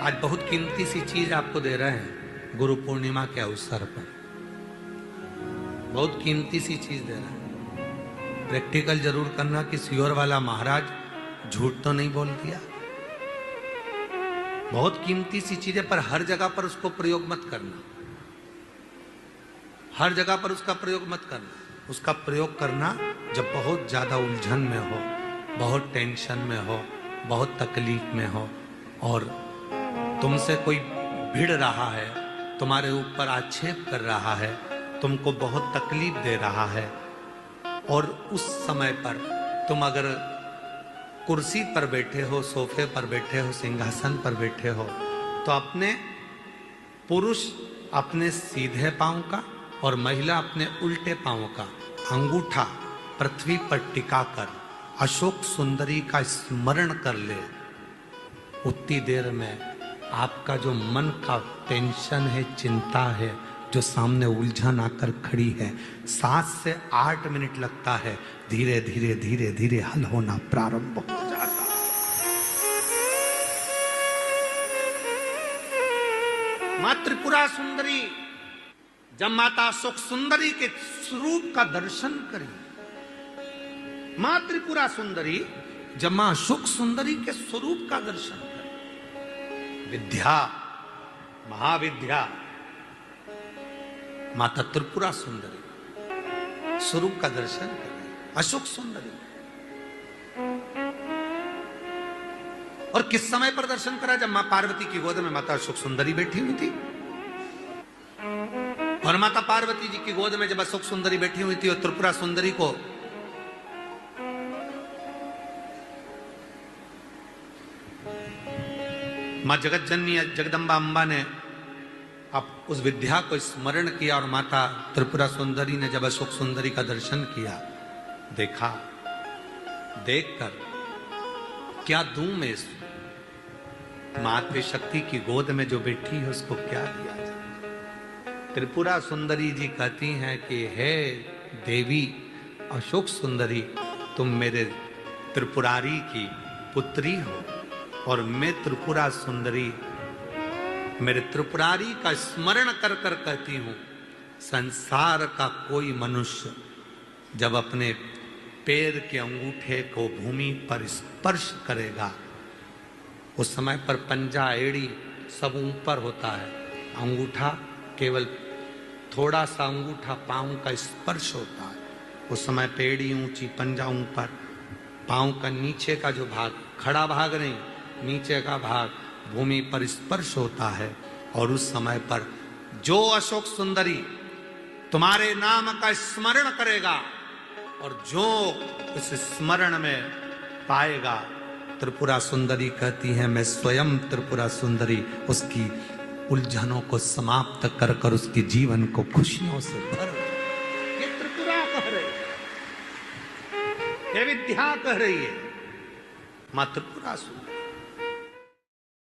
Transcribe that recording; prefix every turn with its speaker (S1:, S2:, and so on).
S1: आज बहुत कीमती सी चीज आपको दे रहे हैं गुरु पूर्णिमा के अवसर पर। बहुत कीमती सी चीज दे रहे हैं। प्रैक्टिकल जरूर करना कि सियोर वाला महाराज झूठ तो नहीं बोल दिया। बहुत कीमती सी चीज है, पर हर जगह पर उसको प्रयोग मत करना। हर जगह पर उसका प्रयोग मत करना। उसका प्रयोग करना जब बहुत ज्यादा उलझन में हो, बहुत टेंशन में हो, बहुत तकलीफ में हो और तुमसे कोई भिड़ रहा है, तुम्हारे ऊपर आक्षेप कर रहा है, तुमको बहुत तकलीफ दे रहा है, और उस समय पर तुम अगर कुर्सी पर बैठे हो, सोफे पर बैठे हो, सिंहासन पर बैठे हो, तो अपने पुरुष अपने सीधे पांव का और महिला अपने उल्टे पांव का अंगूठा पृथ्वी पर टिकाकर अशोक सुंदरी का स्मरण कर ले। उतनी देर में आपका जो मन का टेंशन है, चिंता है, जो सामने उलझन आकर खड़ी है, 7 से 8 मिनट लगता है, धीरे धीरे धीरे धीरे हल होना प्रारंभ हो जाता है। मां त्रिपुरा सुंदरी जब माता अशोक सुंदरी के स्वरूप का दर्शन करी, मां त्रिपुरा सुंदरी जब मां अशोक सुंदरी के स्वरूप का दर्शन करी, विद्या महाविद्या माता त्रिपुरा सुंदरी स्वरूप का दर्शन करें, अशोक सुंदरी। और किस समय पर दर्शन करा? जब मां पार्वती की गोद में माता अशोक सुंदरी बैठी हुई थी। और माता पार्वती जी की गोद में जब अशोक सुंदरी बैठी हुई थी और त्रिपुरा सुंदरी को मां जगत जननी जगदम्बा अम्बा ने अब उस विद्या को स्मरण किया और माता त्रिपुरा सुंदरी ने जब अशोक सुंदरी का दर्शन किया, देखा, देखकर क्या दूं मैं इसको? मातृ शक्ति की गोद में जो बैठी है उसको क्या दिया जाए? त्रिपुरा सुंदरी जी कहती हैं कि हे देवी अशोक सुंदरी, तुम मेरे त्रिपुरारी की पुत्री हो और मैं त्रिपुरा सुंदरी मेरे त्रिपुरारी का स्मरण कर कर कहती हूं, संसार का कोई मनुष्य जब अपने पैर के अंगूठे को भूमि पर स्पर्श करेगा, उस समय पर पंजा एड़ी सब ऊपर होता है, अंगूठा केवल थोड़ा सा अंगूठा पांव का स्पर्श होता है। उस समय पेड़ी ऊंची, पंजा ऊपर, पांव का नीचे का जो भाग, खड़ा भाग नहीं, नीचे का भाग भूमि पर स्पर्श होता है। और उस समय पर जो अशोक सुंदरी तुम्हारे नाम का स्मरण करेगा और जो उस स्मरण में पाएगा, त्रिपुरा सुंदरी कहती है मैं स्वयं त्रिपुरा सुंदरी उसकी उलझनों को समाप्त कर कर उसके जीवन को खुशियों से भर। ये त्रिपुरा कह रही है, ये विद्या कह रही है, मां त्रिपुरा सुंदरी।